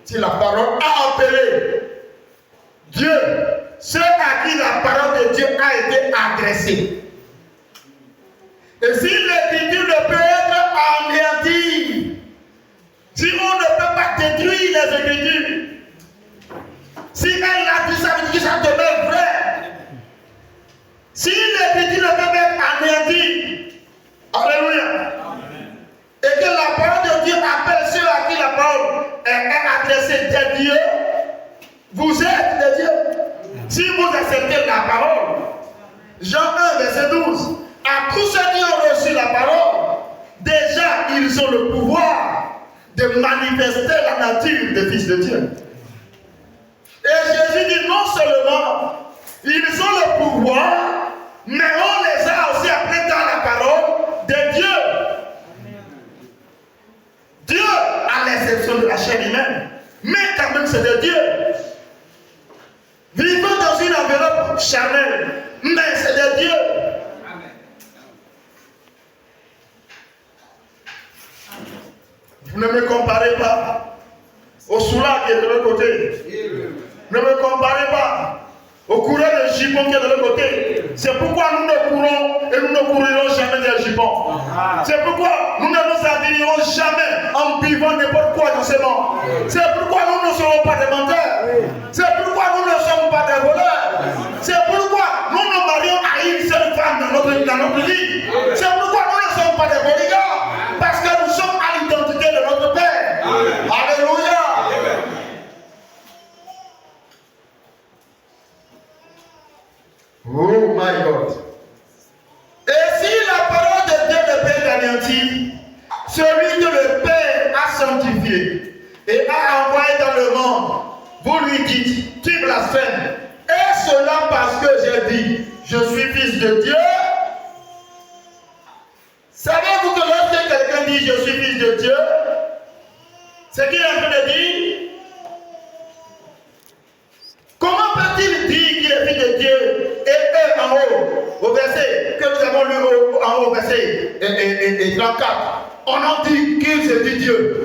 Si la parole a appelé Dieu, ceux à qui la parole de Dieu a été adressée. Et si l'écriture ne peut être anéantie, si on ne peut pas détruire les écritures, si elle l'a dit, ça veut dire que ça demeure vrai. Si l'écriture ne peut pas être anéantie, alléluia, et que la parole de Dieu appelle ceux à qui la parole est adressée des dieux, vous êtes des dieux. Si vous acceptez la parole, Jean 1, verset 12, à tous ceux qui ont reçu la parole, déjà ils ont le pouvoir de manifester la nature des fils de Dieu. Et Jésus dit non seulement ils ont le pouvoir, mais on les a aussi appelés dans la parole de Dieu. Dieu, à l'exception de la chair humaine, mais quand même c'est de Dieu. Vivons dans une enveloppe charnelle, mais c'est de Dieu. Vous ne me comparez pas au soulard qui est de l'autre côté. Ne me comparez pas au coureur de jupons qui est de l'autre côté. C'est pourquoi nous ne courons et nous ne courirons jamais des jupons. C'est pourquoi nous ne nous habillerons jamais en buvant n'importe quoi dans ce monde. C'est pourquoi nous ne serons pas des menteurs. C'est pourquoi nous ne sommes pas des voleurs. C'est pourquoi nous nous marions à une seule femme dans notre vie. C'est pourquoi nous ne sommes pas des polygams. Parce que nous sommes à l'identité de notre Père. Alléluia. Oh my God. Et si la parole de Dieu ne peut être anéantie, celui que le Père a sanctifié et a envoyé dans le monde, vous lui dites, tu blasphèmes. Et cela parce que j'ai dit, je suis fils de Dieu. Savez-vous que lorsque quelqu'un dit, je suis fils de Dieu, ce qu'il est en train de dire, comment peut-il dire qu'il est fils de Dieu et eux en haut, au verset que nous avons lu en haut, au verset 34, on en dit qu'il se dit Dieu.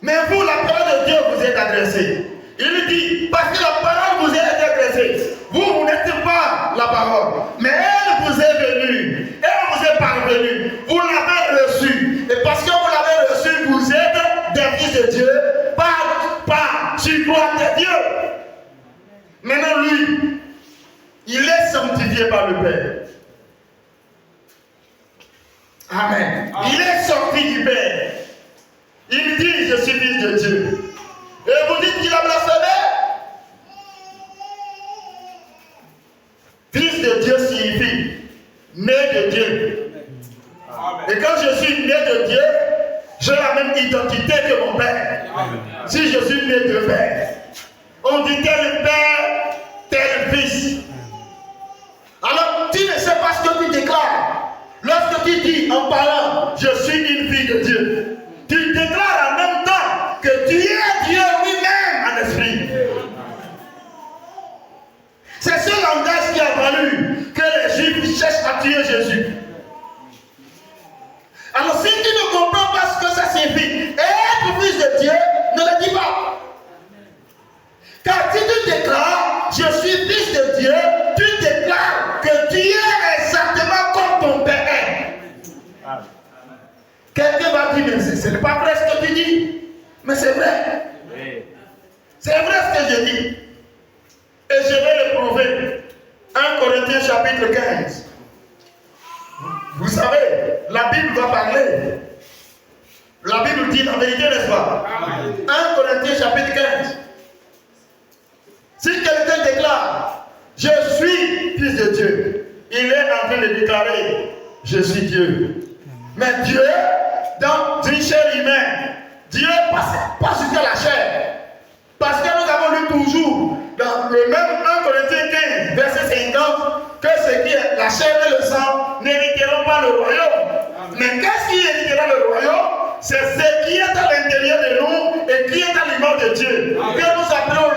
Mais vous, la parole de Dieu vous est adressée. Il dit, parce que la parole vous est adressée, vous n'êtes pas la parole, mais elle vous est venue, elle vous est parvenue, vous l'avez reçue, et parce que vous l'avez reçue, vous êtes des fils de Dieu, par surcroît de Dieu. Maintenant, lui, il est sanctifié par le Père. Amen. Il est sorti du Père. Il dit, je suis fils de Dieu. Et vous dites qu'il a blasphémé? Fils de Dieu signifie né de Dieu. Et quand je suis né de Dieu, j'ai la même identité que mon Père. Si je suis né de Père, on dit tel Père, tel Fils. Alors tu ne sais pas ce que tu déclares. Lorsque tu dis en parlant, je suis une fille de Dieu, tu déclares en même temps que tu es Dieu lui-même en esprit. C'est ce langage qui a valu que les Juifs cherchent à tuer Jésus. Alors si tu ne comprends pas ce que ça signifie, être fils de Dieu, ne le dis pas. Car si tu déclares, je suis fils de Dieu, tu déclares que tu es exactement comme ton Père est. Quelqu'un va dire, mais ce n'est pas vrai ce que tu dis. Mais c'est vrai. C'est vrai ce que je dis. Et je vais le prouver. 1 Corinthiens chapitre 15. Vous savez, la Bible va parler. La Bible dit la vérité, n'est-ce pas? 1 Corinthiens chapitre 15. Si quelqu'un déclare, je suis fils de Dieu, il est en train de déclarer, je suis Dieu. Mais Dieu, dans une chair humaine, Dieu passe jusqu'à la chair. Parce que nous avons lu toujours, dans le même 1 Corinthiens 15, verset 50, que ce qui est la chair et le sang n'hériteront pas le royaume. Mais qu'est-ce qui héritera le royaume? C'est ce qui est à l'intérieur de nous et qui est à l'image de Dieu. Que nous appelons